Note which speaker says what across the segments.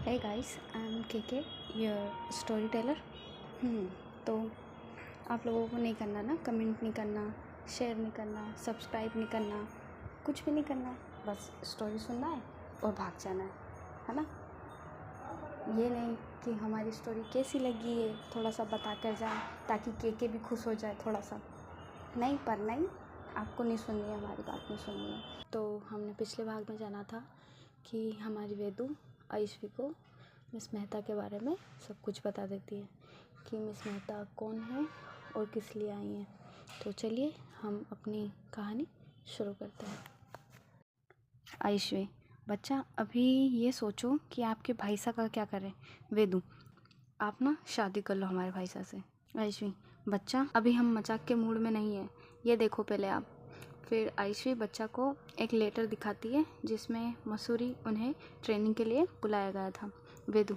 Speaker 1: Hey guys, I'm KK, your story teller. तो आप लोगों को नहीं करना ना, कमेंट नहीं करना, शेयर नहीं करना, सब्सक्राइब नहीं करना, कुछ भी नहीं करना, बस स्टोरी सुनना है और भाग जाना है ना। ये नहीं कि हमारी स्टोरी कैसी लगी है थोड़ा सा बता कर जाए ताकि केके भी खुश हो जाए थोड़ा सा। नहीं, पर नहीं, आपको नहीं सुननी है, हमारी बात नहीं सुननी है। तो हमने पिछले भाग में जाना था कि हमारी वेदू आयुष्वी को मिस मेहता के बारे में सब कुछ बता देती है कि मिस मेहता कौन है और किस लिए आई हैं। तो चलिए हम अपनी कहानी शुरू करते हैं। आयुष्वी, बच्चा अभी ये सोचो कि आपके भाई साहब का क्या करें। वेदू, आप ना शादी कर लो हमारे भाई साहब से। आयुष्वी, बच्चा अभी हम मजाक के मूड में नहीं है, ये देखो पहले आप। फिर आयुष्वी बच्चा को एक लेटर दिखाती है जिसमें मसूरी उन्हें ट्रेनिंग के लिए बुलाया गया था। वेदू,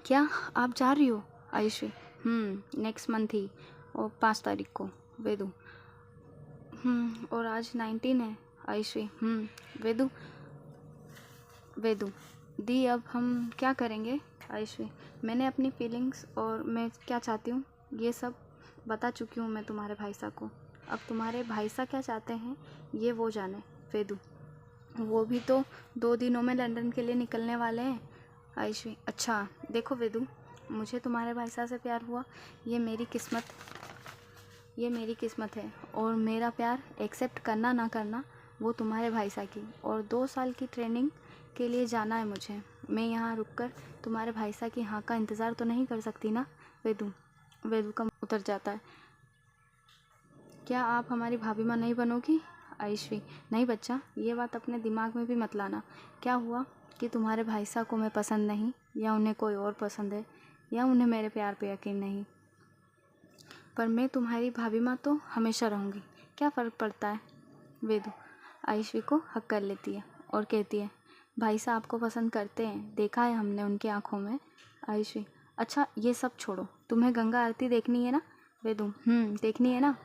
Speaker 1: क्या आप जा रही हो? आयुष्वी, नेक्स्ट मंथ ही और 5 तारीख को। वेदू, और आज 19 है। आयुष्वी, वेदू वेदू दी, अब हम क्या करेंगे? आयुष्वी, मैंने अपनी फीलिंग्स और मैं क्या चाहती हूँ ये सब बता चुकी हूँ मैं तुम्हारे भाई साहब को। अब तुम्हारे भाई साहब क्या चाहते हैं ये वो जाने। वेदू, वो भी तो 2 दिनों में लंदन के लिए निकलने वाले हैं। आयुष्वी, अच्छा देखो वेदू, मुझे तुम्हारे भाई साहब से प्यार हुआ, ये मेरी किस्मत है और मेरा प्यार एक्सेप्ट करना ना करना वो तुम्हारे भाई साहब की। और 2 साल की ट्रेनिंग के लिए जाना है मुझे। मैं यहाँ रुककर तुम्हारे भाई साहब की हाँ का इंतज़ार तो नहीं कर सकती ना। वेदू कम उतर जाता है। क्या आप हमारी भाभी माँ नहीं बनोगी? आयुष्वी, नहीं बच्चा, ये बात अपने दिमाग में भी मत लाना। क्या हुआ कि तुम्हारे भाई साहब को मैं पसंद नहीं, या उन्हें कोई और पसंद है, या उन्हें मेरे प्यार पे यकीन नहीं, पर मैं तुम्हारी भाभी माँ तो हमेशा रहूँगी। क्या फ़र्क पड़ता है? वेदू आयुष्वी को हक कर लेती है और कहती है, भाई साहब आपको पसंद करते हैं, देखा है हमने उनकी आँखों में। आयुष्वी, अच्छा ये सब छोड़ो, तुम्हें गंगा आरती देखनी है ना? वेदू, देखनी है ना।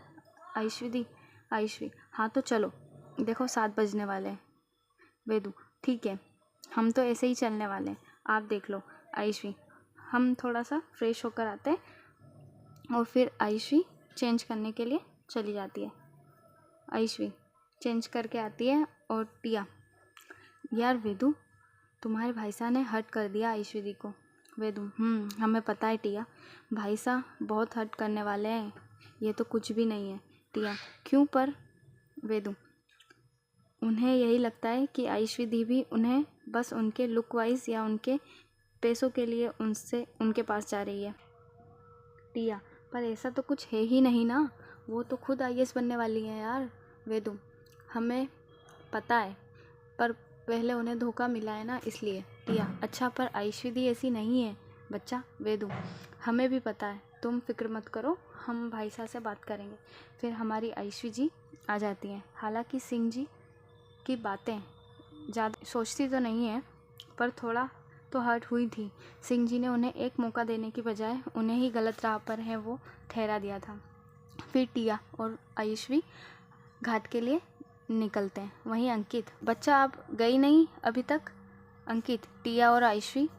Speaker 1: आयुष्वी, हाँ तो चलो, देखो 7 बजने वाले हैं। वेदू, ठीक है, हम तो ऐसे ही चलने वाले हैं, आप देख लो। आयुष्वी, हम थोड़ा सा फ्रेश होकर आते हैं। और फिर आयुष्वी चेंज करने के लिए चली जाती है। आयुष्वी चेंज करके आती है और टिया, यार वेदू, तुम्हारे भाई साहब ने हर्ट कर दिया आयुष्वी दी को। वेदू, हमें पता है टिया, भाई साहब बहुत हर्ट करने वाले हैं, ये तो कुछ भी नहीं है। टिया, क्यों पर? वेदू, उन्हें यही लगता है कि आयुष्वी दी भी उन्हें बस उनके लुक वाइज या उनके पैसों के लिए उनके पास जा रही है। टिया, पर ऐसा तो कुछ है ही नहीं ना, वो तो खुद आईएएस बनने वाली है यार। वेदू, हमें पता है, पर पहले उन्हें धोखा मिला है ना, इसलिए। टिया, अच्छा पर आयुष्वी दी ऐसी नहीं है बच्चा। वेदू, हमें भी पता है, तुम फिक्र मत करो, हम भाई साहब से बात करेंगे। फिर हमारी आयुष्वी जी आ जाती हैं। हालांकि सिंह जी की बातें ज़्यादा सोचती तो नहीं है, पर थोड़ा तो हर्ट हुई थी। सिंह जी ने उन्हें एक मौका देने की बजाय उन्हें ही गलत राह पर है वो ठहरा दिया था। फिर टिया और आयुष्वी घाट के लिए निकलते हैं। वहीं अंकित, बच्चा आप गई नहीं अभी तक? अंकित टिया और आयुष्वी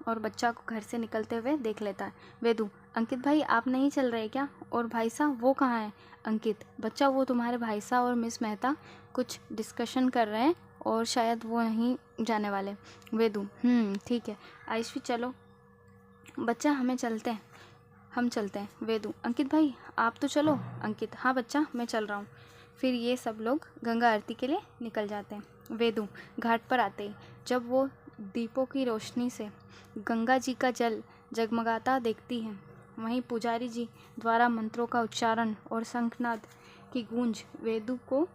Speaker 1: और बच्चा को घर से निकलते हुए देख लेता है। वेदू, अंकित भाई आप नहीं चल रहे क्या? और भाई साहब वो कहाँ हैं? अंकित, बच्चा वो तुम्हारे भाई साहब और मिस मेहता कुछ डिस्कशन कर रहे हैं और शायद वो यहीं जाने वाले। वेदू, ठीक है। आयुष्वी, चलो बच्चा, हम चलते हैं। वेदू, अंकित भाई आप तो चलो। अंकित, हाँ बच्चा मैं चल रहा हूँ। फिर ये सब लोग गंगा आरती के लिए निकल जाते हैं। वेदू घाट पर आते ही जब वो दीपों की रोशनी से गंगा जी का जल जगमगाता देखती हैं, वहीं पुजारी जी द्वारा मंत्रों का उच्चारण और शंखनाद की गूंज वेदू को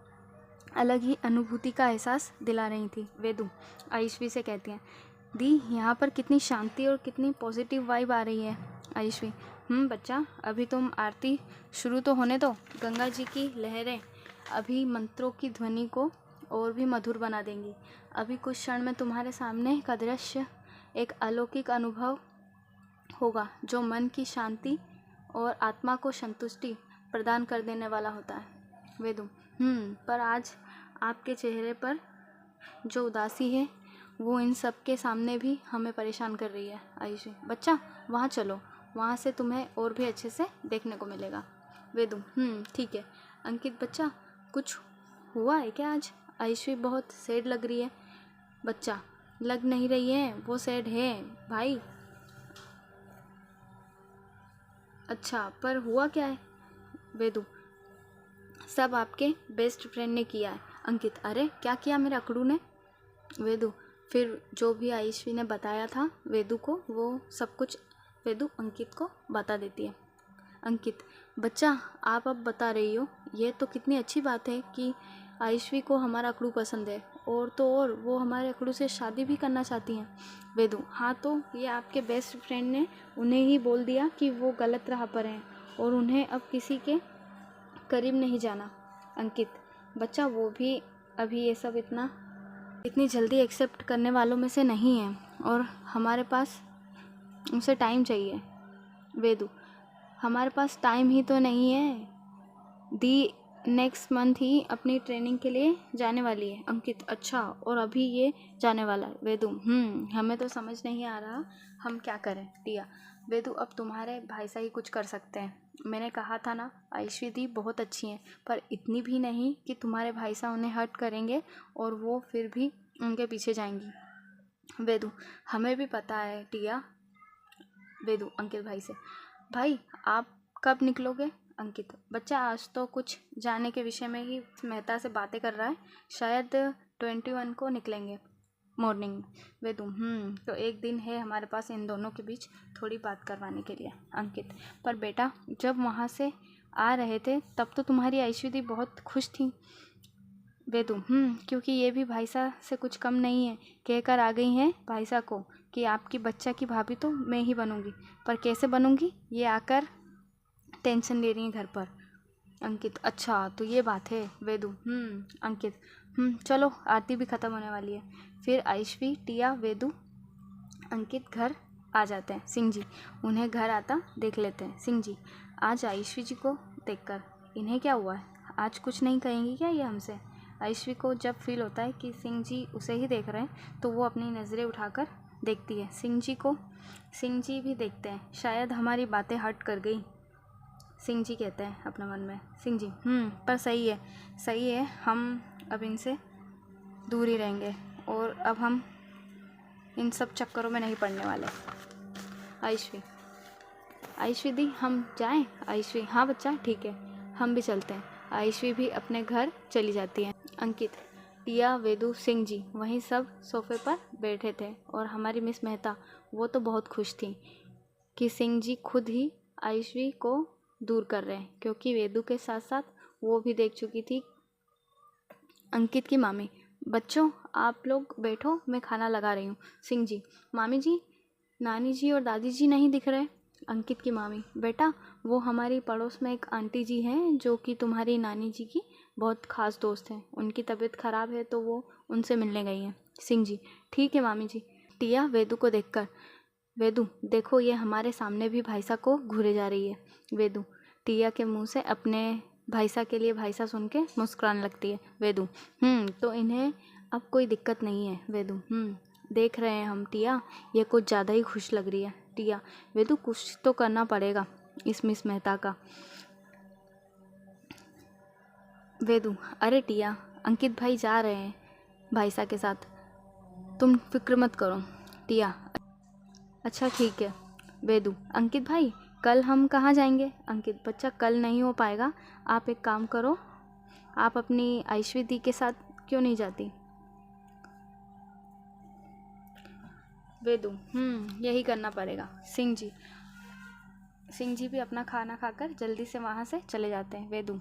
Speaker 1: अलग ही अनुभूति का एहसास दिला रही थी। वेदू आयुष्वी से कहती हैं, दी यहाँ पर कितनी शांति और कितनी पॉजिटिव वाइब आ रही है। आयुष्वी, बच्चा अभी तुम आरती शुरू तो होने दो, गंगा जी की लहरें अभी मंत्रों की ध्वनि को और भी मधुर बना देंगी। अभी कुछ क्षण में तुम्हारे सामने का दृश्य एक अलौकिक अनुभव होगा जो मन की शांति और आत्मा को संतुष्टि प्रदान कर देने वाला होता है। वेदू, पर आज आपके चेहरे पर जो उदासी है वो इन सब के सामने भी हमें परेशान कर रही है। आयुषी, बच्चा वहाँ चलो, वहाँ से तुम्हें और भी अच्छे से देखने को मिलेगा। वेदू, ठीक है। अंकित, बच्चा कुछ हुआ है क्या आज? आयुषी बहुत सैड लग रही है। बच्चा, लग नहीं रही है, वो सैड है भाई। अच्छा, पर हुआ क्या है? वेदू, सब आपके बेस्ट फ्रेंड ने किया है। अंकित, अरे क्या किया मेरे अकड़ू ने? वेदू, फिर जो भी आयुषी ने बताया था वेदू को, वो सब कुछ वेदू अंकित को बता देती है। अंकित, बच्चा आप अब बता रही हो, ये तो कितनी अच्छी बात है कि आयुषी को हमारा अकड़ू पसंद है, और तो और वो हमारे अकड़ू से शादी भी करना चाहती हैं। वेदू, हाँ तो ये आपके बेस्ट फ्रेंड ने उन्हें ही बोल दिया कि वो गलत राह पर हैं और उन्हें अब किसी के करीब नहीं जाना। अंकित, बच्चा वो भी अभी ये सब इतनी जल्दी एक्सेप्ट करने वालों में से नहीं है और हमारे पास उसे टाइम चाहिए। वेदू, हमारे पास टाइम ही तो नहीं है, दी नेक्स्ट मंथ ही अपनी ट्रेनिंग के लिए जाने वाली है। अंकित, अच्छा, और अभी ये जाने वाला है। वेदू, हमें तो समझ नहीं आ रहा हम क्या करें। टिया, वेदू अब तुम्हारे भाई सा ही कुछ कर सकते हैं। मैंने कहा था ना, आयुषी दी बहुत अच्छी हैं, पर इतनी भी नहीं कि तुम्हारे भाई सा उन्हें हर्ट करेंगे और वो फिर भी उनके पीछे जाएंगी। वेदू, हमें भी पता है टिया। वेदू अंकित भाई से, भाई आप कब निकलोगे? अंकित, बच्चा आज तो कुछ जाने के विषय में ही मेहता से बातें कर रहा है, शायद 21 को निकलेंगे मॉर्निंग में। वेदू, तो एक दिन है हमारे पास इन दोनों के बीच थोड़ी बात करवाने के लिए। अंकित, पर बेटा जब वहाँ से आ रहे थे तब तो तुम्हारी आयुषी दी बहुत खुश थी। वेदू, क्योंकि ये भी भाईसा से कुछ कम नहीं है, कहकर आ गई हैं भाईसा को कि आपकी बच्चा की भाभी तो मैं ही बनूंगी, पर कैसे बनूंगी ये आकर टेंशन ले रही हैं घर पर। अंकित, अच्छा तो ये बात है। वेदू, अंकित, चलो आरती भी ख़त्म होने वाली है। फिर आयुषी, टिया, वेदू, अंकित घर आ जाते हैं। सिंह जी उन्हें घर आता देख लेते हैं। सिंह जी, आज आयुषी जी को देखकर इन्हें क्या हुआ है? आज कुछ नहीं कहेंगी क्या ये हमसे? आयुषी को जब फील होता है कि सिंह जी उसे ही देख रहे हैं तो वो अपनी नज़रें उठाकर देखती है सिंह जी को। सिंह जी भी देखते हैं, शायद हमारी बातें हर्ट कर गई। सिंह जी कहते हैं अपने मन में। सिंह जी, पर सही है, हम अब इनसे दूर ही रहेंगे और अब हम इन सब चक्करों में नहीं पड़ने वाले। आयुषी दी, हम जाएं? आयुषी, हाँ बच्चा ठीक है, हम भी चलते हैं। आयुषी भी अपने घर चली जाती है। अंकित, टिया, वेदू, सिंह जी वहीं सब सोफे पर बैठे थे और हमारी मिस मेहता वो तो बहुत खुश थी कि सिंह जी खुद ही आयुषी को दूर कर रहे हैं, क्योंकि वेदू के साथ साथ वो भी देख चुकी थी अंकित की मामी। बच्चों आप लोग बैठो, मैं खाना लगा रही हूँ। सिंह जी, मामी जी, नानी जी और दादी जी नहीं दिख रहे। अंकित की मामी, बेटा वो हमारी पड़ोस में एक आंटी जी हैं जो कि तुम्हारी नानी जी की बहुत ख़ास दोस्त हैं, उनकी तबीयत ख़राब है तो वो उनसे मिलने गई हैं। सिंह जी, ठीक है मामी जी। टिया वेदू को देखकर, वेदू देखो ये हमारे सामने भी भाईसा को घूरे जा रही है। वेदू टिया के मुंह से अपने भाईसा के लिए भाईसा सुन के मुस्कुराने लगती है। वेदू, तो इन्हें अब कोई दिक्कत नहीं है। वेदू, देख रहे हैं हम टिया, ये कुछ ज़्यादा ही खुश लग रही है। टिया, वेदू कुछ तो करना पड़ेगा इस मिस मेहता का। वेदू, अरे टिया अंकित भाई जा रहे हैं भाईसा के साथ, तुम फिक्र मत करो। टिया, अच्छा ठीक है। वेदू, अंकित भाई कल हम कहाँ जाएंगे? अंकित, बच्चा कल नहीं हो पाएगा, आप एक काम करो, आप अपनी आयुषी दी के साथ क्यों नहीं जाती? वेदू, यही करना पड़ेगा। सिंह जी भी अपना खाना खाकर जल्दी से वहाँ से चले जाते हैं। वेदू,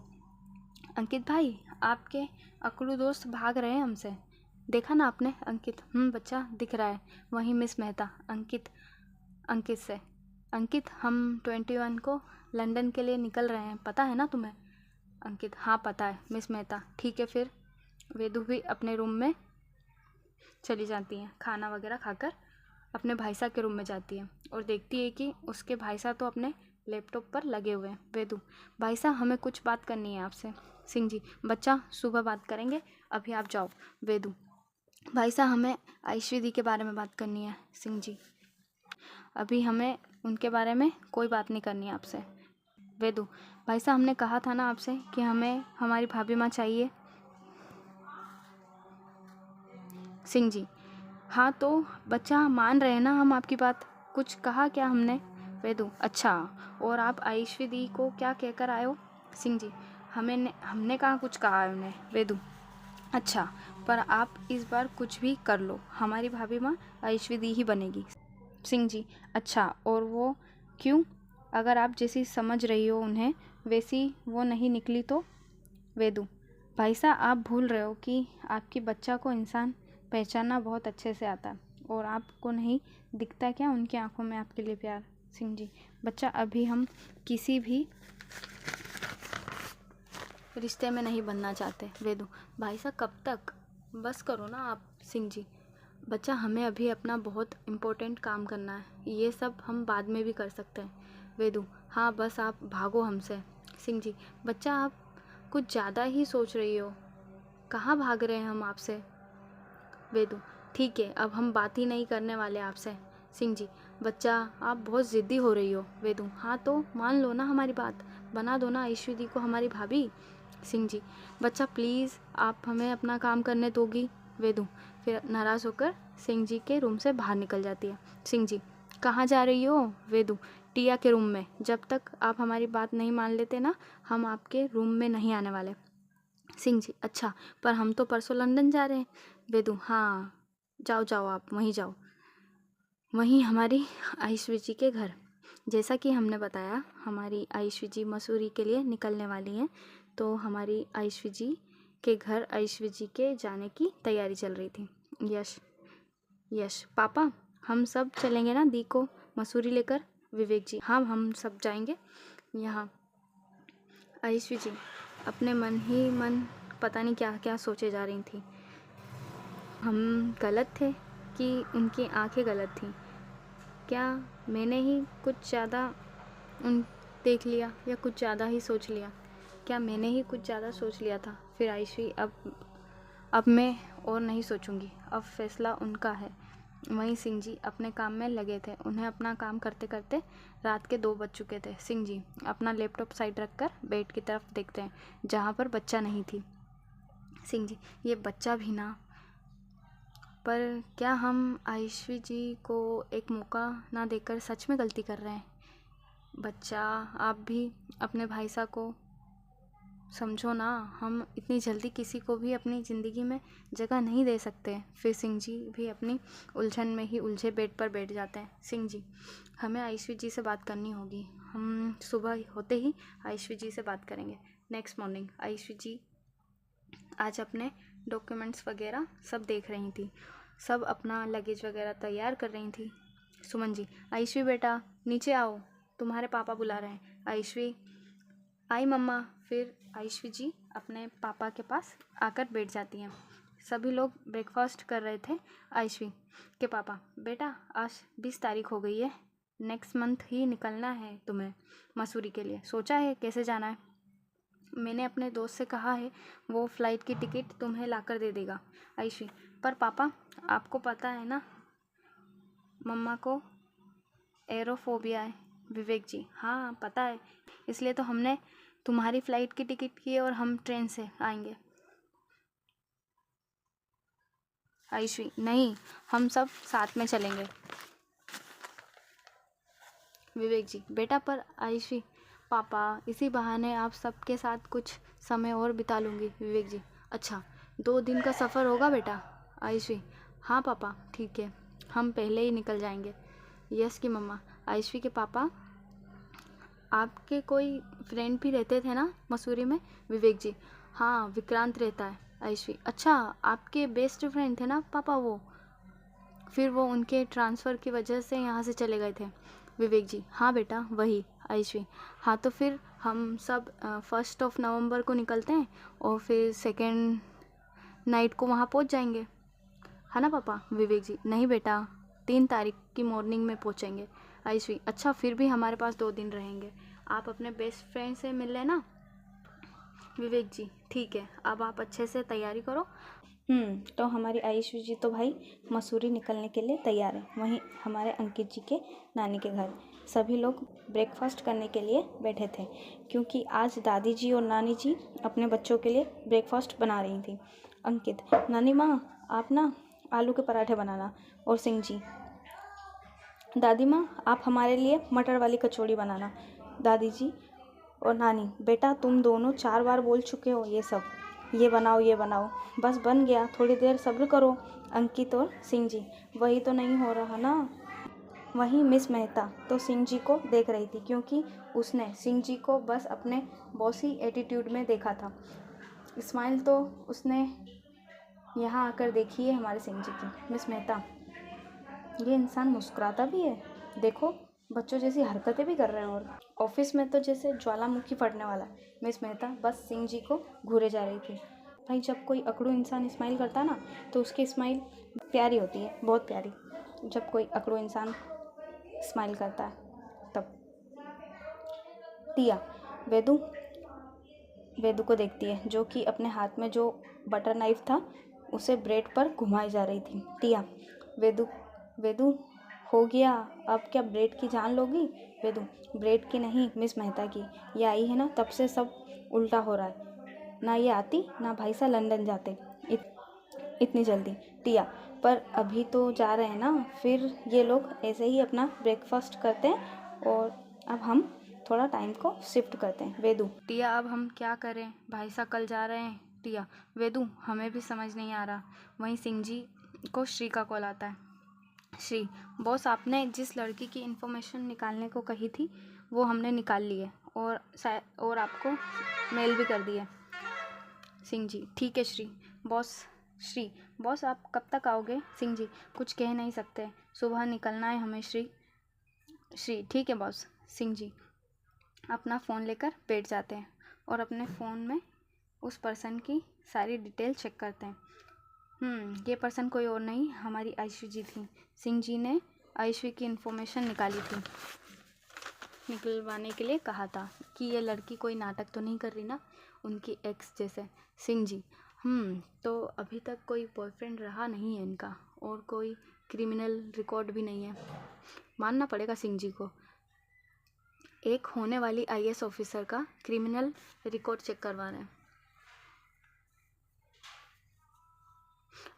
Speaker 1: अंकित भाई आपके अकड़ू दोस्त भाग रहे हैं हमसे, देखा ना आपने? अंकित, बच्चा दिख रहा है, वहीं मिस मेहता। अंकित से, अंकित हम 21 को लंदन के लिए निकल रहे हैं, पता है ना तुम्हें? अंकित, हाँ पता है मिस मेहता, ठीक है फिर। वेदू भी अपने रूम में चली जाती हैं, खाना वगैरह खाकर अपने भाईसा के रूम में जाती है और देखती है कि उसके भाईसा तो अपने लैपटॉप पर लगे हुए हैं। वेदू, भाईसा हमें कुछ बात करनी है आपसे। सिंह जी, बच्चा सुबह बात करेंगे, अभी आप जाओ। वेदू, भाई साहब हमें आयुष्वी दी के बारे में बात करनी है। सिंह जी, अभी हमें उनके बारे में कोई बात नहीं करनी है आपसे। वेदू, भाई साहब हमने कहा था ना आपसे कि हमें हमारी भाभी माँ चाहिए। सिंह जी, हाँ तो बच्चा मान रहे हैं ना हम आपकी बात, कुछ कहा क्या हमने? वेदू, अच्छा, और आप आयुष्वी दी को क्या कहकर आए हो? सिंह जी, हमने कहाँ कुछ कहा है उन्हें। वेदू, अच्छा, पर आप इस बार कुछ भी कर लो, हमारी भाभी माँ आयुष्वी दी ही बनेगी। सिंह जी, अच्छा, और वो क्यों? अगर आप जैसी समझ रही हो उन्हें वैसी वो नहीं निकली तो? वेदू, भाई साहब आप भूल रहे हो कि आपकी बच्चा को इंसान पहचानना बहुत अच्छे से आता है, और आपको नहीं दिखता क्या उनकी आंखों में आपके लिए प्यार? सिंह जी, बच्चा अभी हम किसी भी रिश्ते में नहीं बनना चाहते। वेदू, भाई साहब कब तक? बस करो ना आप। सिंह जी, बच्चा हमें अभी अपना बहुत इम्पोर्टेंट काम करना है, ये सब हम बाद में भी कर सकते हैं। वेदू, हाँ बस आप भागो हमसे। सिंह जी, बच्चा आप कुछ ज़्यादा ही सोच रही हो, कहाँ भाग रहे हैं हम आपसे? वेदू, ठीक है, अब हम बात ही नहीं करने वाले आपसे। सिंह जी, बच्चा आप बहुत ज़िद्दी हो रही हो। वेदू, हाँ तो मान लो ना हमारी बात, बना दो ना आयुष्वी दी को हमारी भाभी। सिंह जी, बच्चा प्लीज़ आप हमें अपना काम करने दोगी? वेदू फिर नाराज़ होकर सिंह जी के रूम से बाहर निकल जाती है। सिंह जी, कहाँ जा रही हो? वेदू, टिया के रूम में, जब तक आप हमारी बात नहीं मान लेते ना हम आपके रूम में नहीं आने वाले। सिंह जी, अच्छा, पर हम तो परसों लंदन जा रहे हैं। वेदू, हाँ जाओ जाओ आप वहीं जाओ, वहीं हमारी आयुष्वी जी के घर। जैसा कि हमने बताया हमारी आयुष्वी जी मसूरी के लिए निकलने वाली हैं, तो हमारी आयुष्वी जी के घर आयुष्वी जी के जाने की तैयारी चल रही थी। यश, यश पापा हम सब चलेंगे ना दी को मसूरी लेकर? विवेक जी, हाँ हम सब जाएंगे। यहाँ आयुष्वी जी अपने मन ही मन पता नहीं क्या क्या सोचे जा रही थी। हम गलत थे कि उनकी आंखें गलत थीं? क्या मैंने ही कुछ ज़्यादा उन देख लिया या कुछ ज़्यादा ही सोच लिया? क्या मैंने ही कुछ ज़्यादा सोच लिया था? फिर आयुष्वी, अब मैं और नहीं सोचूंगी, अब फैसला उनका है। वहीं सिंह जी अपने काम में लगे थे, उन्हें अपना काम करते करते रात के 2 बज चुके थे। सिंह जी अपना लैपटॉप साइड रखकर बेड की तरफ देखते हैं जहाँ पर बच्चा नहीं थी। सिंह जी, ये बच्चा भी ना, पर क्या हम आयुष्वी जी को एक मौका ना देकर सच में गलती कर रहे हैं? बच्चा आप भी अपने भाई साहब को समझो ना, हम इतनी जल्दी किसी को भी अपनी ज़िंदगी में जगह नहीं दे सकते। फिर सिंह जी भी अपनी उलझन में ही उलझे बेड पर बैठ जाते हैं। सिंह जी, हमें आयुष्वी जी से बात करनी होगी, हम सुबह होते ही आयुष्वी जी से बात करेंगे। नेक्स्ट मॉर्निंग आयुष्वी जी आज अपने डॉक्यूमेंट्स वगैरह सब देख रही थी, सब अपना लगेज वगैरह तैयार कर रही थी। सुमन जी, आयुष्वी बेटा नीचे आओ, तुम्हारे पापा बुला रहे हैं। आयुष्वी, आई मम्मा। फिर आयुष्वी जी अपने पापा के पास आकर बैठ जाती हैं। सभी लोग ब्रेकफास्ट कर रहे थे। आयुष्वी के पापा, बेटा आज 20 तारीख हो गई है, नेक्स्ट मंथ ही निकलना है तुम्हें मसूरी के लिए, सोचा है कैसे जाना है? मैंने अपने दोस्त से कहा है, वो फ़्लाइट की टिकट तुम्हें लाकर दे देगा। आयुष्वी, पर पापा आपको पता है ना मम्मा को एरोफोबिया है। विवेक जी, हाँ पता है, इसलिए तो हमने तुम्हारी फ़्लाइट की टिकट की है और हम ट्रेन से आएंगे। आयुष्वी, नहीं, हम सब साथ में चलेंगे। विवेक जी, बेटा पर आयुष्वी, पापा इसी बहाने आप सबके साथ कुछ समय और बिता लूँगी। विवेक जी, अच्छा 2 दिन का सफ़र होगा बेटा? आयुष्वी, हाँ पापा ठीक है, हम पहले ही निकल जाएंगे। यश की मम्मा, आयुष्वी के पापा आपके कोई फ्रेंड भी रहते थे ना मसूरी में? विवेक जी, हाँ विक्रांत रहता है। आयुष्वी, अच्छा आपके बेस्ट फ्रेंड थे ना पापा वो, फिर वो उनके ट्रांसफ़र की वजह से यहाँ से चले गए थे। विवेक जी, हाँ बेटा वही। आयुष्वी, हाँ तो फिर हम सब 1 नवंबर को निकलते हैं और फिर 2 नाइट को वहाँ पहुँच जाएंगे, है ना पापा? विवेक जी, नहीं बेटा 3 तारीख की मॉर्निंग में पहुँचेंगे। आयुष्वी, अच्छा फिर भी हमारे पास 2 दिन रहेंगे, आप अपने बेस्ट फ्रेंड से मिल लेना। विवेक जी, ठीक है, अब आप अच्छे से तैयारी करो,
Speaker 2: तो हमारी आयुषी जी तो भाई मसूरी निकलने के लिए तैयार है। वहीं हमारे अंकित जी के नानी के घर सभी लोग ब्रेकफास्ट करने के लिए बैठे थे, क्योंकि आज दादी जी और नानी जी अपने बच्चों के लिए ब्रेकफास्ट बना रही थी। अंकित, नानी माँ आप ना आलू के पराठे बनाना। और सिंह जी, दादी माँ आप हमारे लिए मटर वाली कचौड़ी बनाना। दादी जी और नानी, बेटा तुम दोनों 4 बार बोल चुके हो ये सब, ये बनाओ, बस बन गया, थोड़ी देर सब्र करो। अंकित और सिंह जी, वही तो नहीं हो रहा ना। वहीं मिस मेहता तो सिंह जी को देख रही थी, क्योंकि उसने सिंह जी को बस अपने बॉसी एटीट्यूड में देखा था। स्माइल तो उसने यहाँ आकर देखी है हमारे सिंह जी की। मिस मेहता, ये इंसान मुस्कुराता भी है, देखो बच्चों जैसी हरकतें भी कर रहे हैं, और ऑफिस में तो जैसे ज्वालामुखी फटने वाला है। मिस मेहता बस सिंह जी को घूरे जा रही थी। भाई जब कोई अकड़ू इंसान स्माइल करता है ना, तो उसकी स्माइल प्यारी होती है, बहुत प्यारी। जब कोई अकड़ू इंसान स्माइल करता है तब। टिया वेदू को देखती है, जो कि अपने हाथ में जो बटर नाइफ था उसे ब्रेड पर घुमाई जा रही थी। टिया, वेदू हो गया, अब क्या ब्रेड की जान लोगी? वेदू, ब्रेड की नहीं मिस मेहता की, ये आई है ना तब से सब उल्टा हो रहा है, ना ये आती ना भाई सा लंदन जाते इतनी जल्दी। टिया, पर अभी तो जा रहे हैं ना, फिर ये लोग ऐसे ही अपना ब्रेकफास्ट करते हैं और अब हम थोड़ा टाइम को शिफ्ट करते हैं। वेदू,
Speaker 1: टिया अब हम क्या करें, भाई साहब कल जा रहे हैं। टिया, वेदू हमें भी समझ नहीं आ रहा। वहीं सिंह जी को श्री का कॉल आता है। श्री, बॉस आपने जिस लड़की की इन्फॉर्मेशन निकालने को कही थी वो हमने निकाल ली है, और आपको मेल भी कर दी है। सिंह जी, ठीक है श्री। श्री, बॉस आप कब तक आओगे? सिंह जी, कुछ कह नहीं सकते, सुबह निकलना है हमें श्री। ठीक है बॉस। सिंह जी अपना फ़ोन लेकर बैठ जाते हैं और अपने फ़ोन में उस पर्सन की सारी डिटेल चेक करते हैं। ये पर्सन कोई और नहीं हमारी आयुषी जी थी। सिंह जी ने आयुषी की इन्फॉर्मेशन निकलवाने के लिए कहा था कि ये लड़की कोई नाटक तो नहीं कर रही ना उनकी एक्स जैसे। सिंह जी, तो अभी तक कोई बॉयफ्रेंड रहा नहीं है इनका, और कोई क्रिमिनल रिकॉर्ड भी नहीं है। मानना पड़ेगा सिंह जी को, एक होने वाली आईएएस ऑफिसर का क्रिमिनल रिकॉर्ड चेक करवा रहे हैं।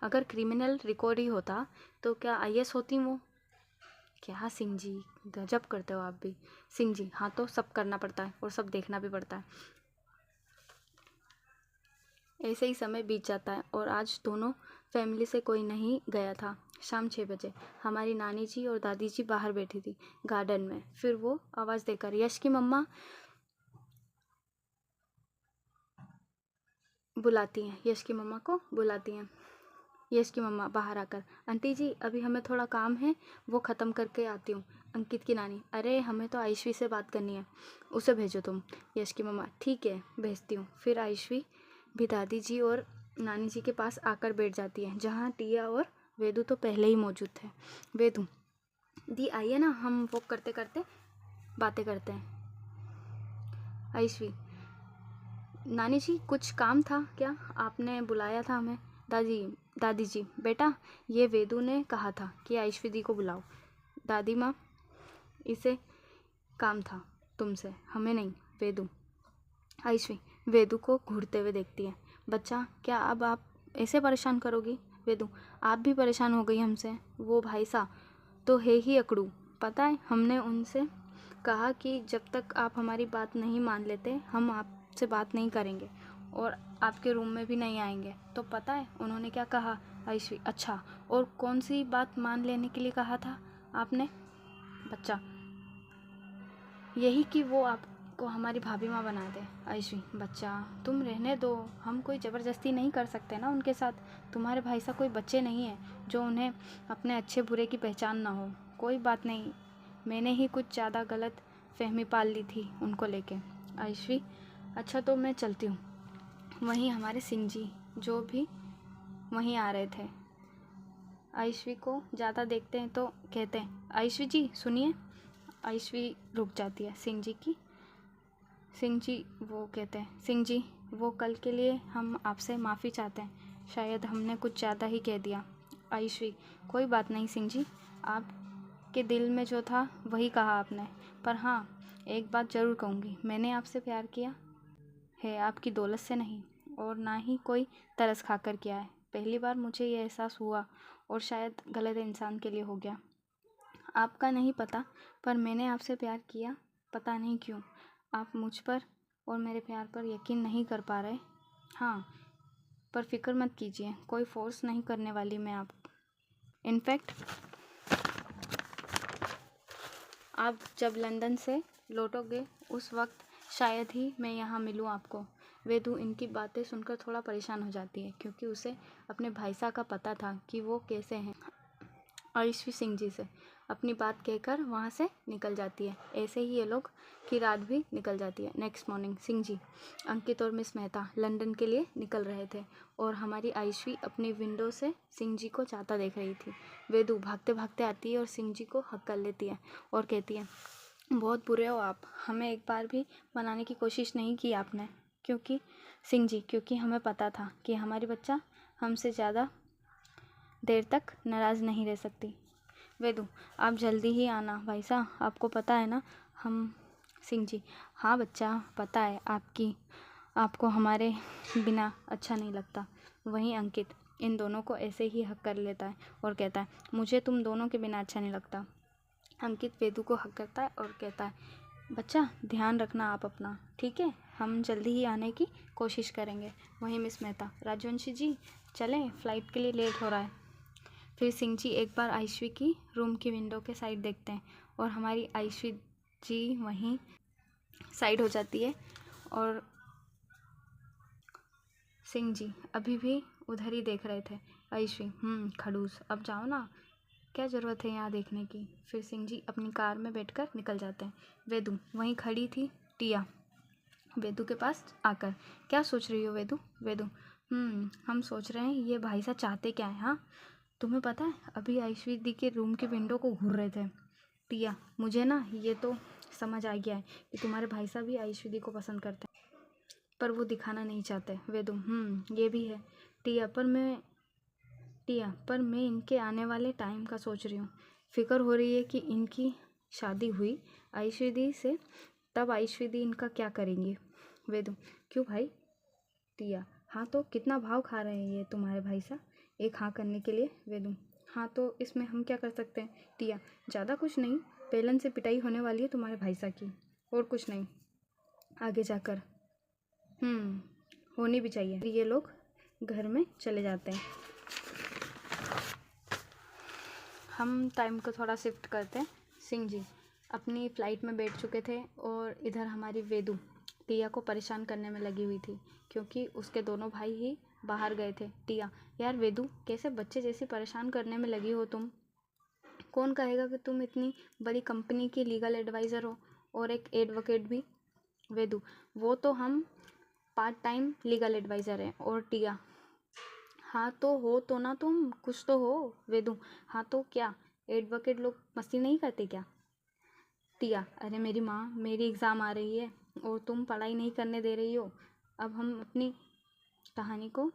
Speaker 1: अगर क्रिमिनल रिकॉर्ड ही होता तो क्या आईएएस होती वो? क्या सिंह जी, गजब करते हो आप भी। सिंह जी, हाँ तो सब करना पड़ता है और सब देखना भी पड़ता है। ऐसे ही समय बीत जाता है और आज दोनों फैमिली से कोई नहीं गया था। शाम 6 बजे हमारी नानी जी और दादी जी बाहर बैठी थी गार्डन में। फिर वो आवाज़ देकर यश की मम्मा बुलाती हैं। यश की मम्मा को बुलाती हैं। यश की मम्मा बाहर आकर, आंटी जी अभी हमें थोड़ा काम है, वो ख़त्म करके आती हूँ। अंकित की नानी, अरे हमें तो आयुषी से बात करनी है, उसे भेजो तुम। यश की मम्मा, ठीक है भेजती हूँ। फिर आयुषी भी दादी जी और नानी जी के पास आकर बैठ जाती है, जहाँ टिया और वेदू तो पहले ही मौजूद थे। वेदू, दी आइए ना, हम वॉक करते करते बातें करते हैं। आयुषी, नानी जी कुछ काम था क्या, आपने बुलाया था हमें? दादी जी, बेटा ये वेदू ने कहा था कि आयुषी दी को बुलाओ। दादी माँ, इसे काम था तुमसे, हमें नहीं। वेदू, आयुषी वेदू को घूरते हुए देखती है। बच्चा, क्या अब आप ऐसे परेशान करोगी? वेदू, आप भी परेशान हो गई हमसे, वो भाई साहब तो है ही अकड़ू। पता है हमने उनसे कहा कि जब तक आप हमारी बात नहीं मान लेते हम आपसे बात नहीं करेंगे और आपके रूम में भी नहीं आएंगे। तो पता है उन्होंने क्या कहा? आयुषी, अच्छा, और कौन सी बात मान लेने के लिए कहा था आपने? बच्चा, यही कि वो आपको हमारी भाभी माँ बना दे। आयुषी, बच्चा तुम रहने दो, हम कोई ज़बरदस्ती नहीं कर सकते ना उनके साथ। तुम्हारे भाई साहब कोई बच्चे नहीं हैं जो उन्हें अपने अच्छे बुरे की पहचान ना हो। कोई बात नहीं, मैंने ही कुछ ज़्यादा गलत फहमी पाल ली थी उनको लेके। आयुषी, अच्छा तो मैं चलती हूँ। वहीं हमारे सिंह जी जो भी वहीं आ रहे थे आयुषी को ज़्यादा देखते हैं तो कहते हैं, आयुषी जी सुनिए। आयुषी रुक जाती है। सिंह जी वो कहते हैं, सिंह जी वो कल के लिए हम आपसे माफ़ी चाहते हैं। शायद हमने कुछ ज़्यादा ही कह दिया। आयुषी, कोई बात नहीं सिंह जी, आपके दिल में जो था वही कहा आपने। पर हाँ, एक बात ज़रूर कहूँगी, मैंने आपसे प्यार किया है आपकी दौलत से नहीं, और ना ही कोई तरस खाकर किया है। पहली बार मुझे ये एहसास हुआ, और शायद गलत इंसान के लिए हो गया। आपका नहीं पता, पर मैंने आपसे प्यार किया, पता नहीं क्यों। आप मुझ पर और मेरे प्यार पर यकीन नहीं कर पा रहे। हाँ, पर फिक्र मत कीजिए, कोई फोर्स नहीं करने वाली मैं आप। इनफैक्ट आप जब लंदन से लौटोगे उस वक्त शायद ही मैं यहाँ मिलूँ आपको। वेदू इनकी बातें सुनकर थोड़ा परेशान हो जाती है, क्योंकि उसे अपने भाई साहब का पता था कि वो कैसे हैं। आयुषी सिंह जी से अपनी बात कहकर वहाँ से निकल जाती है। ऐसे ही ये लोग की रात भी निकल जाती है। नेक्स्ट मॉर्निंग सिंह जी, अंकित और मिस मेहता लंदन के लिए निकल रहे थे, और हमारी आयुषी अपनी विंडो से सिंह जी को जाता देख रही थी। वेदू भागते भागते आती है और सिंह जी को हक कर लेती है और कहती है, बहुत बुरे हो आप, हमें एक बार भी मनाने की कोशिश नहीं की आपने। क्योंकि सिंह जी, क्योंकि हमें पता था कि हमारी बच्चा हमसे ज़्यादा देर तक नाराज़ नहीं रह सकती। वेदू, आप जल्दी ही आना भाई साहब, आपको पता है ना हम। सिंह जी, हाँ बच्चा, पता है आपको हमारे बिना अच्छा नहीं लगता। वहीं अंकित इन दोनों को ऐसे ही हक कर लेता है और कहता है, मुझे तुम दोनों के बिना अच्छा नहीं लगता। अंकित वेदू को हक करता है और कहता है, बच्चा ध्यान रखना आप अपना, ठीक है, हम जल्दी ही आने की कोशिश करेंगे। वहीं मिस मेहता, राजवंशी जी चलें, फ़्लाइट के लिए लेट हो रहा है। फिर सिंह जी एक बार आयुषी की रूम की विंडो के साइड देखते हैं, और हमारी आयुषी जी वहीं साइड हो जाती है, और सिंह जी अभी भी उधर ही देख रहे थे। आयुषी, खड़ूस, अब जाओ ना, क्या ज़रूरत है यहाँ देखने की। फिर सिंह जी अपनी कार में बैठकर निकल जाते हैं। वेदू वहीं खड़ी थी टिया वेदू के पास आकर, क्या सोच रही हो वेदू? वेदू, हम सोच रहे हैं ये भाई साहब चाहते क्या है। हाँ, तुम्हें पता है अभी आयुषी दी के रूम की विंडो को घूर रहे थे। टिया, मुझे ना ये तो समझ आ गया है कि तुम्हारे भाई साहब भी आयुषी दी को पसंद करते हैं, पर वो दिखाना नहीं चाहते। वेदू, ये भी है। टिया, पर मैं इनके आने वाले टाइम का सोच रही हूँ। फिक्र हो रही है कि इनकी शादी हुई आयुषी दी से, तब आयुषी दी इनका क्या करेंगे। वेदू, क्यों भाई? टिया, हाँ तो कितना भाव खा रहे हैं ये तुम्हारे भाई साहब एक हाँ करने के लिए। वेदू, हाँ तो इसमें हम क्या कर सकते हैं। टिया, ज़्यादा कुछ नहीं, बेलन से पिटाई होने वाली है तुम्हारे भाई साहब की, और कुछ नहीं आगे जाकर। होनी भी चाहिए। ये लोग घर में चले जाते हैं। हम टाइम को थोड़ा शिफ्ट करते हैं। सिंह जी अपनी फ़्लाइट में बैठ चुके थे, और इधर हमारी वेदू टिया को परेशान करने में लगी हुई थी, क्योंकि उसके दोनों भाई ही बाहर गए थे। टिया, यार वेदू, कैसे बच्चे जैसे परेशान करने में लगी हो तुम? कौन कहेगा कि तुम इतनी बड़ी कंपनी की लीगल एडवाइज़र हो, और एक एडवोकेट भी। वेदू, वो तो हम पार्ट टाइम लीगल एडवाइज़र हैं। और टिया, हाँ तो हो तो ना, तुम कुछ तो हो। वेदू, हाँ तो क्या एडवोकेट लोग मस्ती नहीं करते क्या? टिया, अरे मेरी माँ, मेरी एग्ज़ाम आ रही है और तुम पढ़ाई नहीं करने दे रही हो। अब हम अपनी कहानी को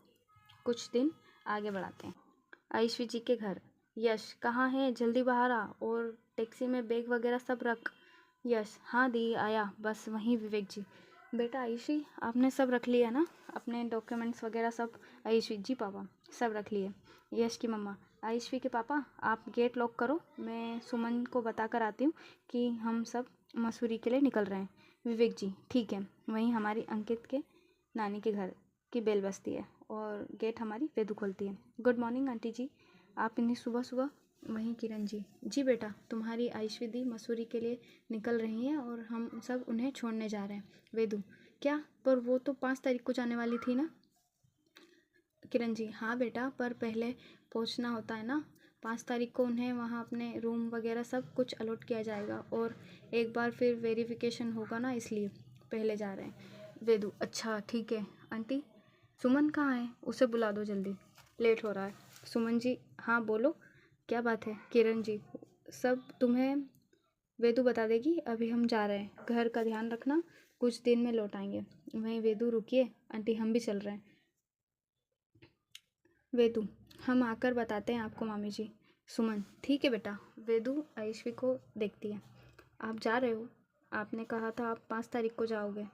Speaker 1: कुछ दिन आगे बढ़ाते हैं। आयुषी जी के घर। यश, कहाँ है, जल्दी बाहर आ, और टैक्सी में बैग वगैरह सब रख। यश, हाँ दी आया, बस वहीं विवेक जी। बेटा आयुषी, आपने सब रख लिया ना, अपने डॉक्यूमेंट्स वगैरह सब? आयुषी, जी पापा, सब रख लिए। यश की मम्मा, आयुषी के पापा आप गेट लॉक करो, मैं सुमन को बता कर आती हूँ कि हम सब मसूरी के लिए निकल रहे हैं। विवेक जी, ठीक है। वहीं हमारी अंकित के नानी के घर की बेल बजती है, और गेट हमारी वेदू खोलती है। गुड मॉर्निंग आंटी जी, आप इतनी सुबह सुबह? वहीं किरण जी, जी बेटा, तुम्हारी आयुषी दी मसूरी के लिए निकल रही हैं, और हम सब उन्हें छोड़ने जा रहे हैं। वेदू, क्या? पर वो तो 5 तारीख को जाने वाली थी ना? किरण जी, हाँ बेटा, पर पहले पहुंचना होता है ना। 5 तारीख को उन्हें वहाँ अपने रूम वगैरह सब कुछ अलॉट किया जाएगा, और एक बार फिर वेरिफिकेशन होगा ना, इसलिए पहले जा रहे हैं। वेदू, अच्छा ठीक है आंटी। सुमन कहाँ है? उसे बुला दो जल्दी, लेट हो रहा है। सुमन जी, हाँ बोलो, क्या बात है? किरण जी, सब तुम्हें वेदू बता देगी, अभी हम जा रहे हैं, घर का ध्यान रखना, कुछ दिन में लौट आएंगे। वहीं वेदू, रुकिए आंटी, हम भी चल रहे हैं। वेदू, हम आकर बताते हैं आपको मामी जी। सुमन, ठीक है बेटा। वेदू आयुष्वी को देखती है। आप जा रहे हो? आपने कहा था आप 5 तारीख को जाओगे।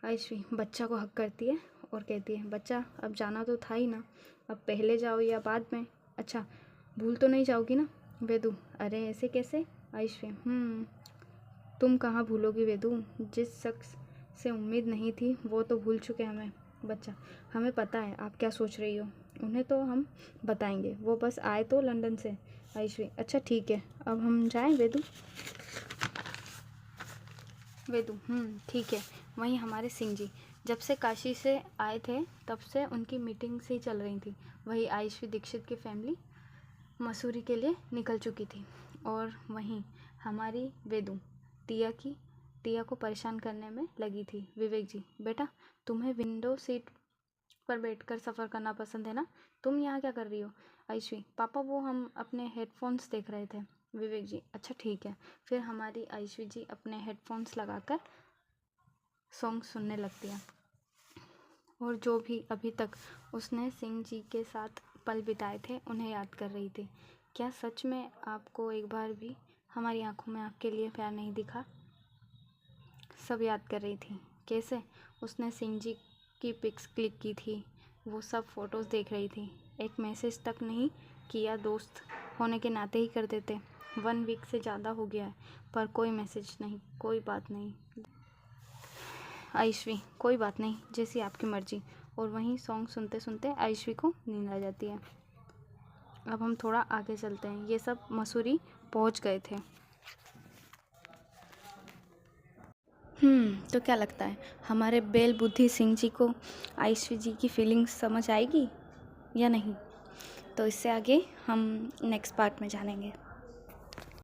Speaker 1: आयुष्वी बच्चा को हक करती है और कहती है, बच्चा अब जाना तो था ही ना, अब पहले जाओ या बाद में? अच्छा, भूल तो नहीं जाओगी ना? वेदू, अरे ऐसे कैसे? आयुष्वी, तुम कहाँ भूलोगी वेदू, जिस शख्स से उम्मीद नहीं थी वो तो भूल चुके हमें। बच्चा, हमें पता है आप क्या सोच रही हो, उन्हें तो हम बताएंगे, वो बस आए तो लंदन से। आयुष्वी, अच्छा ठीक है, अब हम जाएं वेदू? वेदू, ठीक है। वहीं हमारे सिंह जी जब से काशी से आए थे तब से उनकी मीटिंग्स ही चल रही थी। वही आयुष्वी दीक्षित की फैमिली मसूरी के लिए निकल चुकी थी। और वहीं हमारी वेदू टिया को परेशान करने में लगी थी। विवेक जी, बेटा तुम्हें विंडो सीट पर बैठकर सफ़र करना पसंद है ना, तुम यहाँ क्या कर रही हो? आयुष्वी, पापा वो हम अपने हेडफोन्स देख रहे थे। विवेक जी, अच्छा ठीक है। फिर हमारी आयुष्वी जी अपने हेडफोन्स लगाकर सॉन्ग सुनने लगती है और जो भी अभी तक उसने सिंह जी के साथ पल बिताए थे उन्हें याद कर रही थी। क्या सच में आपको एक बार भी हमारी आंखों में आपके लिए प्यार नहीं दिखा? सब याद कर रही थी। कैसे उसने सिंह जी की पिक्स क्लिक की थी, वो सब फ़ोटोज़ देख रही थी। एक मैसेज तक नहीं किया, दोस्त होने के नाते ही कर देते। 1 वीक से ज़्यादा हो गया है पर कोई मैसेज नहीं, कोई बात नहीं। आयुष्वी, कोई बात नहीं, जैसी आपकी मर्जी। और वहीं सॉन्ग सुनते सुनते आयुष्वी को नींद आ जाती है। अब हम थोड़ा आगे चलते हैं। ये सब मसूरी पहुंच गए थे। तो क्या लगता है हमारे बेल बुद्धि सिंह जी को आयुष्वी जी की फीलिंग्स समझ आएगी या नहीं? तो इससे आगे हम नेक्स्ट पार्ट में जानेंगे।